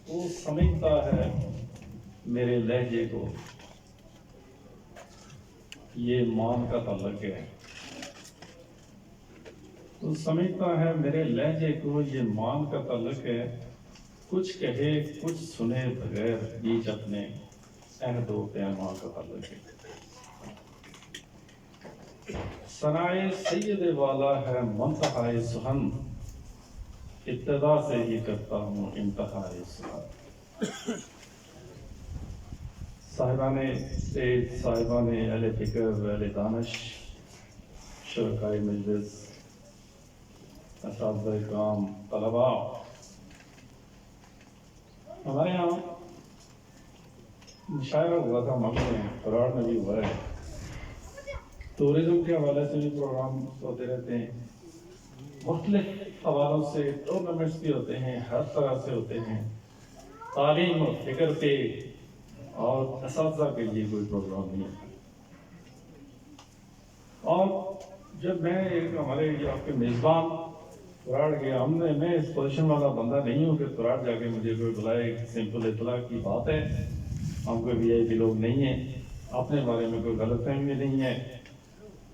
وہ سمجھتا ہے میرے لہجے کو یہ مان کا تعلق ہے، تو سمجھتا ہے میرے لہجے کو یہ مان کا تعلق ہے، کچھ کہے کچھ سنے بغیر بیچ اپنے عہد و پیمان کا تعلق ہے۔ ثنائے سید والا ہے منتہائے سخن، ابتدا سے ہی کرتا ہوں انتہائے سخن۔ صاحبان اسٹیج، صاحبان اہل فکر، اہل دانش، شرکائے مجلس، اساتذہ اکرام، طلباء، ہمارے یہاں مشاعرہ ہوا تھا مکہ میں، قرار میں بھی ہوا ہے، ٹورزم کے حوالے سے بھی پروگرام ہوتے رہتے ہیں، مختلف حوالوں سے ٹورنامنٹس بھی ہوتے ہیں، ہر طرح سے ہوتے ہیں، تعلیم اور فکر پہ اور اساتذہ کے لیے کوئی پروگرام نہیں ہوتا۔ اور جب میں ایک ہمارے آپ کے میزبان تراڑ گیا، میں اس پوزیشن والا بندہ نہیں ہوں کہ تراڑ جا کے مجھے کوئی بلائے، سمپل اطلاع کی بات ہے، ہم کوئی وی آئی پی لوگ نہیں ہیں، اپنے بارے میں کوئی غلط فہمی نہیں ہے،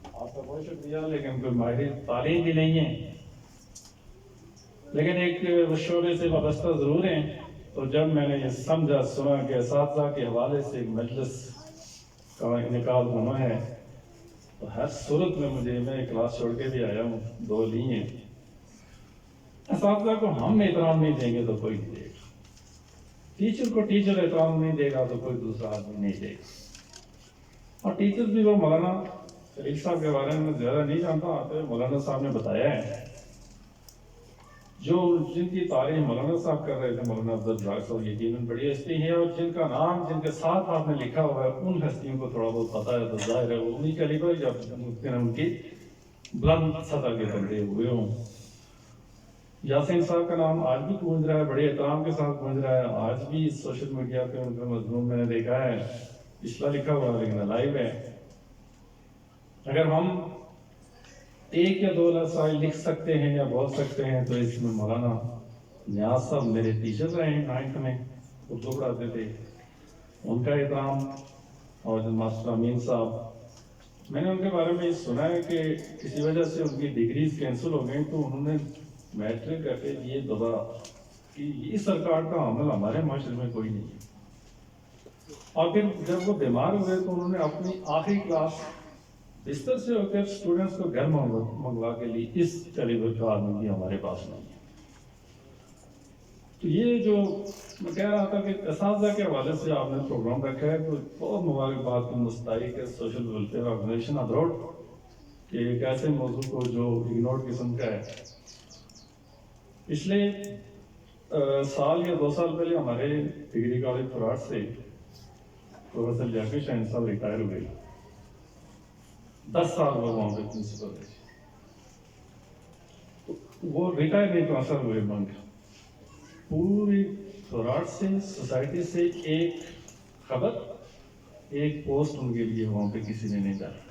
آپ کا بہت شکریہ، لیکن کوئی ماہر تعلیم بھی نہیں ہے، لیکن ایک مشورے سے وابستہ ضرور ہیں۔ تو جب میں نے یہ سمجھا سنا کہ اساتذہ کے حوالے سے ایک مجلس کا انعقاد ہونا ہے، تو ہر صورت میں میں کلاس چھوڑ کے بھی آیا ہوں، 2 لی ہیں۔ اساتذہ کو ہم احترام نہیں دیں گے تو کوئی نہیں دے گا، ٹیچر کو ٹیچر احترام نہیں دے گا تو کوئی دوسرا آدمی نہیں دے گا۔ اور ٹیچر بھی وہ مولانا شریف صاحب کے بارے میں زیادہ نہیں جانتا، مولانا صاحب نے بتایا ہے، جن کی تعلیم مولانا صاحب کر رہے تھے، مولانا عبدالرزاق صاحب یقیناً بڑی ہستی ہیں، اور جن کا نام جن کے ساتھ آپ نے لکھا ہوا ہے ان ہستیوں کو تھوڑا بہت پتا ہے، تو ظاہر ہے وہ انہیں کا لکھو جب ان کی بلند سطح کے بندے ہوئے ہوں۔ یاسین صاحب کا نام آج بھی گونج رہا ہے، بڑے احترام کے ساتھ گونج رہا ہے، آج بھی سوشل میڈیا پہ ان کا مضمون میں نے دیکھا ہے، پچھلا لکھا ہوا ہے لیکن لائیو ہے۔ اگر ہم 1 یا 2 لفظ لکھ سکتے ہیں یا بول سکتے ہیں تو اس میں مولانا نیاز صاحب میرے ٹیچر رہے ہیں، 9th میں اردو پڑھاتے تھے، ان کا احترام، اور ماسٹر امین صاحب، میں نے ان کے بارے میں یہ سنا ہے کہ کسی وجہ سے ان کی ڈگریز کینسل ہو گئی، تو انہوں نے میٹرک کر کے یہ دبا کہ یہ سرکار کا عمل ہمارے معاشرے میں کوئی نہیں ہے۔ اور پھر جب وہ بیمار ہوئے تو انہوں نے اپنی آخری کلاس بستر سے ہو کر اسٹوڈنٹس کو گھر منگوا کے لی، اس کیلیبر کا آدمی بھی ہمارے پاس نہیں ہے۔ تو یہ جو میں کہہ رہا تھا کہ اساتذہ کے حوالے سے آپ نے پروگرام رکھا ہے، تو بہت مبارکباد کی مستحق ہے سوشل ویلفیئر آرگنائزیشن ابروڈ کہ ایک ایسے موضوع کو جو اگنورڈ قسم کا ہے۔ پچھلے سال یا 2 سال پہلے ہمارے ڈگری کالج تراڑ سے پروفیسر جعفر شاہین صاحب ریٹائر ہوئے، 10 سال وہ وہاں پہ پرنسپل رہے، وہ ریٹائر نہیں ٹرانسفر ہوئے بنک، پوری تراڑ سے سوسائٹی سے ایک خبر، ایک پوسٹ ان کے لیے وہاں پہ کسی نے نہیں ڈالا۔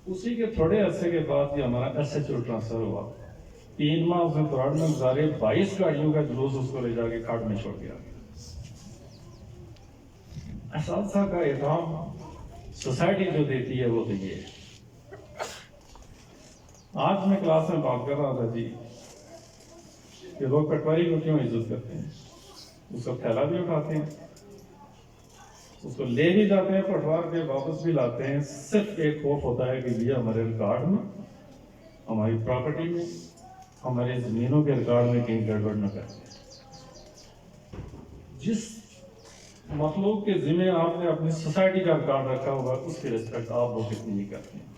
اسی کے تھوڑے عرصے کے بعد یہ ہمارا SHO ٹرانسفر ہوا، 3 ماہ اس نے تراڑ میں گزارے، 22 گاڑیوں کا جلوس اس کو لے جا کے کھاٹ میں چھوڑ گیا۔ اساتذہ کا احترام سوسائٹی جو دیتی ہے وہ تو یہ ہے۔ آج میں کلاس میں بات کر رہا تھا جی کہ لوگ پٹواری کو کیوں عزت کرتے ہیں، اس کا تھیلا بھی اٹھاتے ہیں، اس کو لے بھی جاتے ہیں پٹوار کے، واپس بھی لاتے ہیں، صرف ایک خوف ہوتا ہے کہ یہ ہمارے ریکارڈ میں، ہماری پراپرٹی میں، ہمارے زمینوں کے ریکارڈ میں کہیں گڑبڑ نہ کرتے۔ جس مخلوق کے ذمہ آپ نے اپنی سوسائٹی کا ریکارڈ رکھا ہوگا، اس کی ریسپیکٹ آپ وہ کتنی نہیں کرتے ہیں۔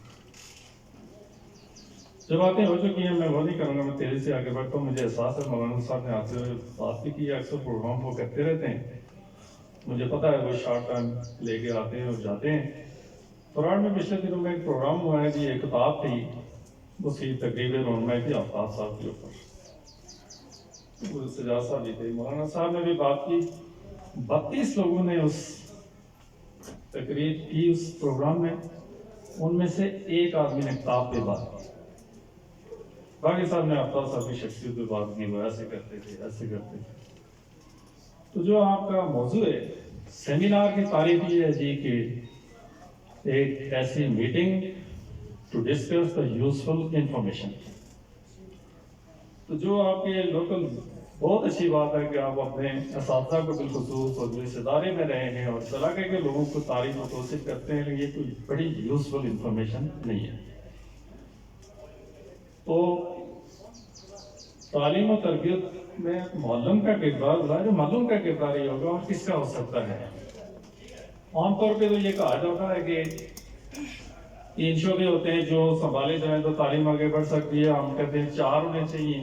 جو باتیں ہو چکی ہیں میں وہ نہیں کروں گا، میں تیزی سے آگے بڑھتا ہوں۔ مجھے احساس ہے مولانا صاحب نے آتے ہوئے بات بھی کی، اکثر پروگرام وہ کرتے رہتے ہیں، مجھے پتا ہے وہ شارٹ ٹائم لے کے آتے ہیں اور جاتے ہیں۔ تراڑ میں پچھلے دنوں میں ایک پروگرام ہوا ہے جی، ایک کتاب تھی، اس کی تقریب رونمائی تھی آفتاب صاحب کے اوپر، سجاد صاحب بھی تھے، مولانا صاحب نے بھی بات کی، 32 لوگوں نے اس تقریر کی اس پروگرام میں، ان میں سے ایک آدمی نے کتاب پہ بات کی۔ باقی صاحب نے آفتاب صاحب کی شخصیت پہ بات کی، وہ ایسے کرتے تھے ایسے کرتے تھے. تو جو آپ کا موضوع ہے سیمینار کی تعریف یہ ہے جی کہ ایک ایسی meeting to discuss the useful information. تو جو آپ کے لوکل بہت اچھی بات ہے کہ آپ اپنے اساتذہ کو بالخصوص اور جو اس ادارے میں رہے ہیں اور اس علاقے کے لوگوں کو تعریف و توصیف کرتے ہیں، لیکن یہ کوئی بڑی یوزفل انفارمیشن نہیں ہے. تو تعلیم و تربیت میں معلم کا کردار، ظاہر معلوم کا کردار یہ ہوگا، اور کس کا ہو سکتا ہے. عام طور پہ تو یہ کہا جاتا ہے کہ 3 شعبے ہوتے ہیں جو سنبھالے جائیں تو تعلیم آگے بڑھ سکتی ہے. ہم کہتے ہیں 4 ہونے چاہیے.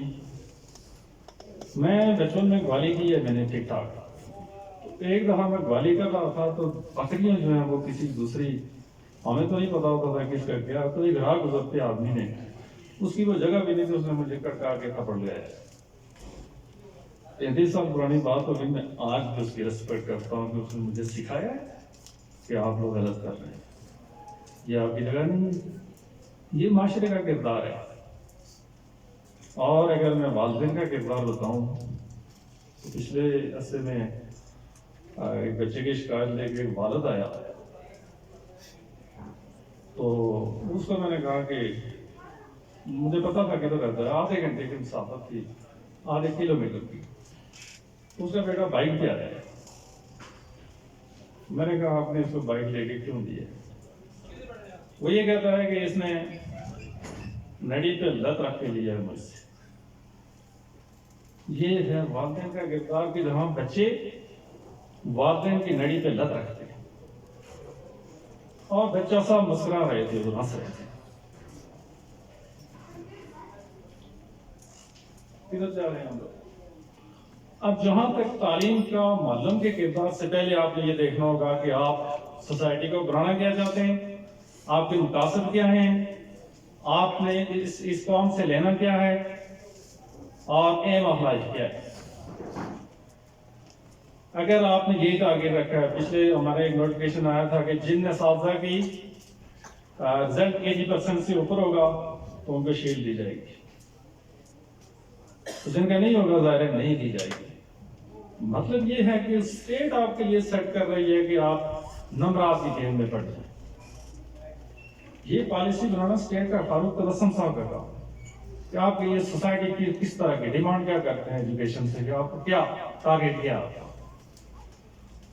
میں بچپن میں گوالی کی ہے میں نے ٹھیک ٹھاک. ایک دفعہ میں گوالی کر رہا تھا تو بکریاں جو ہیں وہ کسی دوسری، ہمیں تو نہیں پتا ہوتا تھا کس کا کیا، تو ایک راہ گزرتے آدمی نے، اس کی وہ جگہ بھی نہیں تھی، اس نے مجھے کٹکا کے تھپڑ لیا ہے. 33 سال پرانی بات ہوگی، میں آج بھی اس کی ریسپیکٹ کرتا ہوں کہ اس نے مجھے سکھایا ہے کہ آپ لوگ غلط کر رہے ہیں، یہ آپ کی جگہ نہیں ہے. یہ معاشرے کا کردار ہے. اور اگر میں والدین کا کردار بتاؤں تو پچھلے عرصے میں ایک بچے کی شکایت لے کے ایک والد آیا، تو اس کو میں نے کہا کہ مجھے پتا تھا کدھر رہتا ہے، آدھے گھنٹے کی مسافت تھی، آدھے کلومیٹر کی. اس کا بیٹا بائک پہ آیا ہے. میں نے کہا آپ نے اس کو بائک لے کے کیوں دی ہے؟ وہ یہ کہتا ہے کہ اس نے نڑی پہ لت رکھ کے لیا ہے مجھ سے. یہ ہے والدین کا کردار کہ جہاں بچے والدین کی نڑی پہ لت رکھتے ہیں، اور بچہ صاحب مسکرا رہے تھے، وہ ہنس رہے تھے. کدھر جا رہے ہیں ہم لوگ؟ اب جہاں تک تعلیم کا معلم کے کردار سے پہلے آپ نے یہ دیکھنا ہوگا کہ آپ سوسائٹی کو بنانا کیا چاہتے ہیں، آپ کے مقاصد کیا ہیں، آپ نے اس قوم سے لینا کیا ہے، اور ایم آف لائف کیا ہے. اگر آپ نے یہ ٹارگیٹ رکھا ہے، پچھلے ہمارے ایک نوٹیفکیشن آیا تھا کہ جن اساتذہ کی رزلٹ 80% سے اوپر ہوگا تو ان کو شیلڈ دی جائے گی، جن کا نہیں ہوگا ظاہر نہیں دی جائے گی. مطلب یہ ہے کہ اسٹیٹ آپ کے لیے سیٹ کر رہی ہے کہ آپ نمبرات کی گیم میں پڑ جائیں. یہ پالیسی بنانا اسٹیٹ کا فاروق تبسم صاحب کا کام کہ آپ کے یہ سوسائٹی کی کس طرح کی ڈیمانڈ کیا کرتے ہیں ایجوکیشن سے، کہ آپ کو کیا ٹارگیٹ کیا.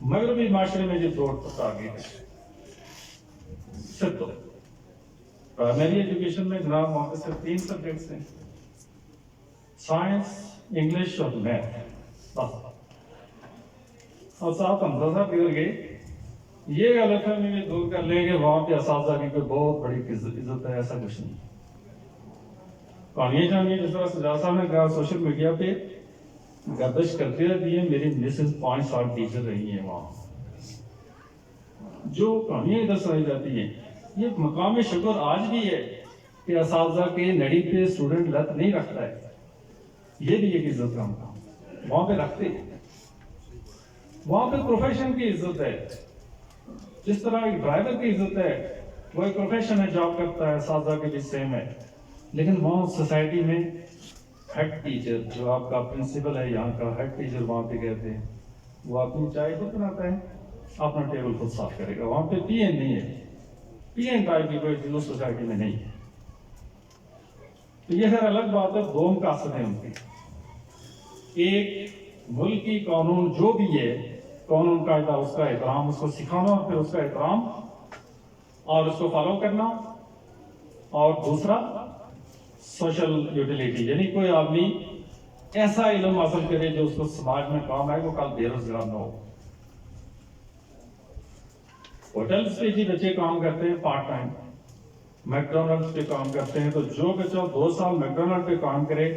مغربی معاشرے میں جو 2 ٹارگیٹ ہے صرف 2. پرائمری ایجوکیشن میں جناب وہاں پہ صرف 3 سبجیکٹس ہیں، سائنس، انگلش اور میتھ بس. اور صاحب حمزہ صاحب کدھر گئے؟ یہ غلط فہمی بھی دور کر لیں گے وہاں پہ اساتذہ کی کوئی بہت بڑی عزت ہے، ایسا کچھ نہیں. کہانیاں جانیے جس طرح سجاد صاحب نے کہا سوشل میڈیا پہ گردش کرتے رہتی ہے. میری مسز 5 سال ٹیچر رہی ہیں وہاں. جو کہانیاں ادھر سنائی جاتی ہیں، یہ مقام شکر آج بھی ہے کہ اساتذہ کے نڑی پہ اسٹوڈنٹ لت نہیں رکھتا ہے. یہ بھی ایک عزت کا مقام وہاں پہ رکھتے ہیں. وہاں پہ پروفیشن کی عزت ہے. جس طرح ایک ڈرائیور کی عزت ہے، وہ ایک پروفیشن ہے، جاب کرتا ہے، اساتذہ کے بھی سیم ہے. لیکن وہاں سوسائٹی میں ہیڈ ٹیچر، جو آپ کا پرنسپل ہے یہاں کا ہیڈ ٹیچر وہاں پہ کہتے ہیں، وہ اپنی چائے خود بناتا ہے، اپنا ٹیبل خود صاف کرے گا. وہاں پہ پی این نہیں ہے. پی این ٹائپ کی کوئی چیز سوسائٹی میں نہیں ہے. تو یہ خیر الگ بات ہے. 2 مقاصد ہیں ان کے. ایک ملکی قانون جو بھی ہے، قانون قاعدہ، اس کا احترام، اس کو سکھانا اور پھر اس کا احترام اور اس کو فالو کرنا. اور دوسرا سوشل یوٹیلیٹی، یعنی کوئی آدمی ایسا علم حاصل کرے جو اس کو سماج میں کام آئے، وہ کل بے روزگار نہ ہو. ہوٹلز پہ جی بچے کام کرتے ہیں پارٹ ٹائم، میکڈونلڈ پہ کام کرتے ہیں، تو جو بچہ 2 سال میکڈونلڈ پہ کام کرے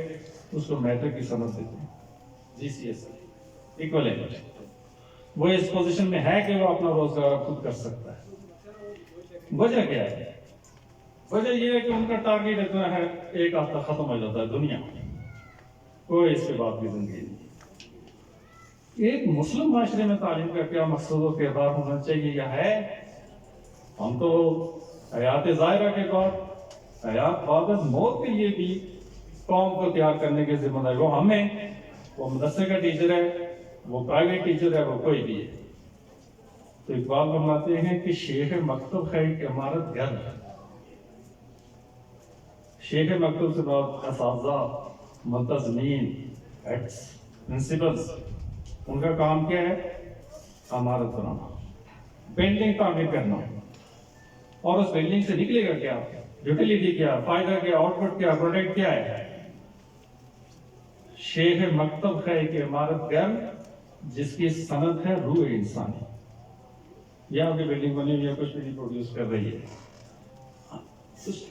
اس کو میٹرک کی سمجھ دیتے ہیں، GCSE ایکویلنٹ. وہ اس پوزیشن میں ہے کہ وہ اپنا روزگار خود کر سکتا ہے. وجہ کیا ہے؟ وجہ یہ ہے کہ ان کا ٹارگیٹ اتنا ہے، ایک ہفتہ ختم ہو جاتا ہے دنیا، کوئی اس کے بعد بھی زندگی نہیں. ایک مسلم معاشرے میں تعلیم کا کیا مقصد و کردار ہونا چاہیے یا ہے؟ ہم تو حیات ظاہرہ کے بعد، حیات بعد از موت کے لیے بھی قوم کو تیار کرنے کی ذمہ داری وہ ہمیں، وہ مدرسے کا ٹیچر ہے، وہ پرائیویٹ ٹیچر ہے، وہ کوئی بھی ہے۔ تو اقبال فرماتے ہیں کہ شیخ مکتب ہے ایک عمارت گھر۔ شیخ مکتب سے بات اساتذہ، ملتزمین، ایڈس، پرنسپلز، ان کا کام کیا ہے؟ عمارت بنانا، بلڈنگ تعمیر کرنا، اور اس بلڈنگ سے نکلے گا کیا؟ یوٹیلیٹی کیا، فائدہ کیا، آؤٹ پٹ کیا، پروڈکٹ کیا ہے؟ شیخ مکتب ہے ایک عمارت گھر جس کی صنعت ہے روح انسانی۔ یہاں کی بلڈنگ بنی ہوئی ہے، کچھ بھی نہیں پروڈیوس کر رہی ہے۔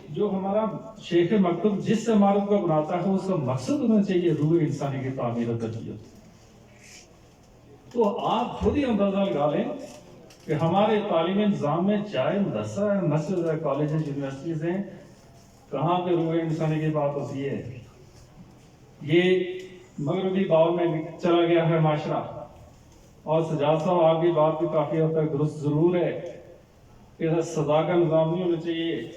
جو ہمارا شیخ مکتب جس عمارت کو بناتا ہے اس کا مقصد ہونا چاہیے روح انسانی کی تعمیر و تربیت۔ تو آپ خود ہی اندازہ لگا لیں کہ ہمارے تعلیمی نظام میں چاہے مدرسہ ہے، مسجد ہے، کالجز، یونیورسٹیز ہیں، کہاں پہ روح انسانی کی بات ہوتی ہے؟ یہ مغربی باؤ میں چلا گیا ہے معاشرہ۔ اور سجاد صاحب آپ کی بات بھی کافی حد تک درست ضرور ہے کہ سزا کا نظام نہیں ہونا چاہیے۔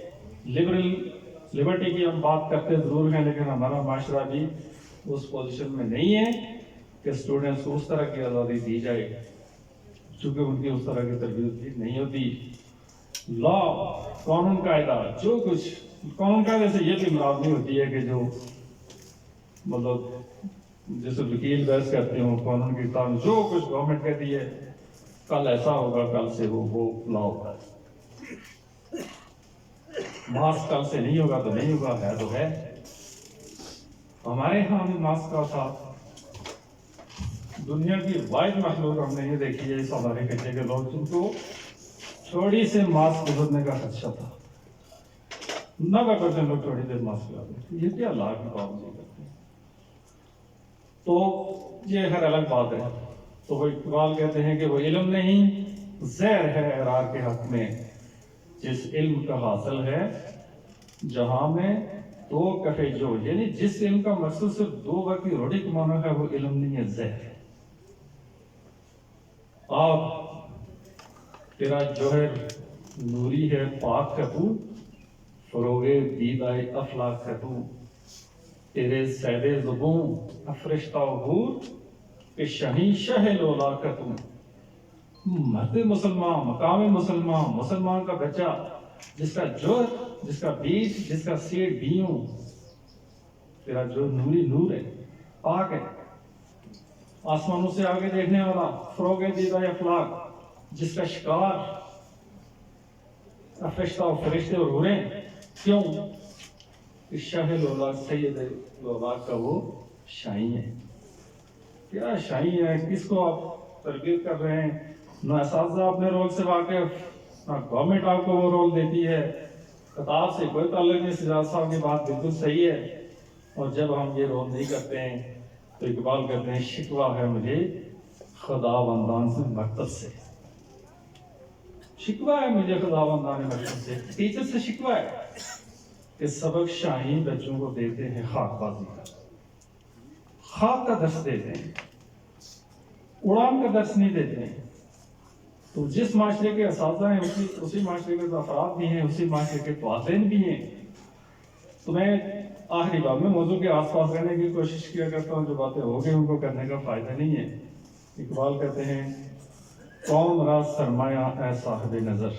لبرٹی کی ہم بات کرتے ضرور ہیں، لیکن ہمارا معاشرہ بھی اس پوزیشن میں نہیں ہے کہ اسٹوڈنٹس کو اس طرح کی آزادی دی جائے، چونکہ ان کی اس طرح کی تربیت بھی نہیں ہوتی۔ لا، قانون قاعدہ، جو کچھ قانون قاعدے سے یہ بھی مراد نہیں ہوتی ہے کہ جو مطلب جیسے وکیل بحث کرتے ہوں، قانون کی تعلیم جو کچھ گورنمنٹ کہتی ہے کل ایسا ہوگا، کل سے وہ لا ہوگا۔ ماسک کل سے نہیں ہوگا تو نہیں ہوگا، ہے تو ہے۔ ہمارے ہاں بھی ماسک کا تھا۔ دنیا کی واحد مخلوق ہم نے یہ دیکھی ہے اس ہمارے خطے کے لوگ جن کو تھوڑی سے ماسک گزرنے کا خدشہ تھا۔ 90% لوگ تھوڑی دیر ماسک لگاتے ہیں۔ یہ کیا لا کی پابندی کرتے ہیں؟ تو یہ ہر الگ بات ہے۔ تو وہ اقبال کہتے ہیں کہ وہ علم نہیں، زہر ہے اعرار کے حق میں، جس علم کا حاصل ہے جہاں میں دو کفے جو، یعنی جس علم کا مقصد صرف دو وقت کی روٹی کمانا ہے وہ علم نہیں ہے، زہر ہے۔ آپ تیرا جوہر نوری ہے پاک ہے تو، فروغ دیدائے افلاک ہے تو، تیرے سید زبوں افرشتہ حور کہ شہین شہ لولاک ہے تو۔ مرد مسلمان، مقام مسلمان، مسلمان کا بچہ جس کا جوہر، جس کا بیج، جس کا سیڈ بیوں، تیرا جو نوری نور ہے، پاک ہے، آسمانوں سے آگے دیکھنے والا، فروغ دیدہ افلاک، جس کا شکار فرشتہ و فرشتے اور حوریں، کیوں؟ کہ شاہ لولاک، سید لولاک کا وہ شاہی ہے۔ کیا شاہی ہے؟ کس کو آپ تربیت کر رہے ہیں؟ نہ اساتذہ اپنے رول سے واقف، نہ گورنمنٹ آپ کو وہ رول دیتی ہے۔ خطاب سے کوئی تعلق نہیں۔ سجاد صاحب کی بات بالکل صحیح ہے۔ اور جب ہم یہ رول نہیں کرتے ہیں تو اقبال کہتے ہیں شکوہ ہے مجھے خداوندان سے، مکتب سے شکوہ ہے مجھے، خداوندان مکتب سے، ٹیچر سے شکوہ ہے کہ سبق شاہین بچوں کو دیتے ہیں خاک بازی کا، خاک کا درس دیتے ہیں، اڑان کا درس نہیں دیتے ہیں۔ تو جس معاشرے کے اساتذہ ہیں اسی معاشرے کے افراد بھی ہیں، اسی معاشرے کے والدین بھی ہیں۔ تو میں آخری بات میں موضوع کے آس پاس رہنے کی کوشش کیا کرتا ہوں، جو باتیں ہو گئی ان کو کرنے کا فائدہ نہیں ہے۔ اقبال کہتے ہیں قوم را سرمایہ اے صاحب نظر،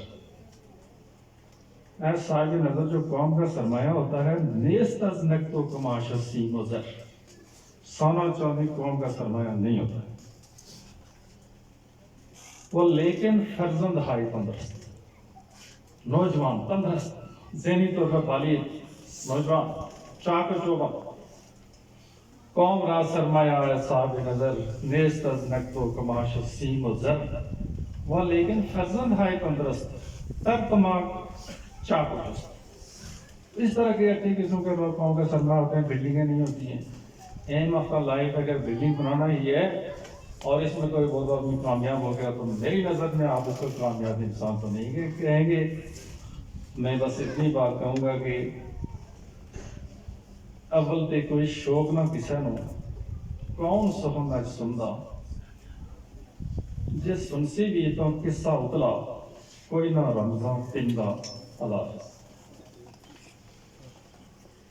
اے صاحب نظر جو قوم کا سرمایہ ہوتا ہے، نیست از نقد و کماش و سیم و زر، سونا چاندی قوم کا سرمایہ نہیں ہوتا ہے۔ وہ لیکن فرزند ہائی تندرست، نوجوان تندرست، ذہنی طور پر بالغ نوجوان، چاک و چوبند، قوم را سرمایہ ہے صاحب نظر، نیست از نقد و کماش و سیم و زر، وہ لیکن فرزند ہائی تندرست، تر تمام، چاک و چوبند۔ اس طرح کے اچھی قسم کے لوگ قوم کا سرمایہ ہوتے ہیں۔ بلڈنگیں نہیں ہوتی ہیں۔ ایم آف دا لائف اگر بلڈنگ بنانا ہی ہے اور اس میں کوئی بہت آدمی کامیاب ہو گیا تو میری نظر میں آپ اس کو کامیاب انسان تو نہیں کہیں گے۔ میں بس اتنی بات کہوں گا کہ اول تے کوئی شوق نہ کسے نو، کون سہن اج سندا، جے سنسی بھی تو قصہ اتلا، کوئی نہ رمضان پندا۔ اللہ حافظ۔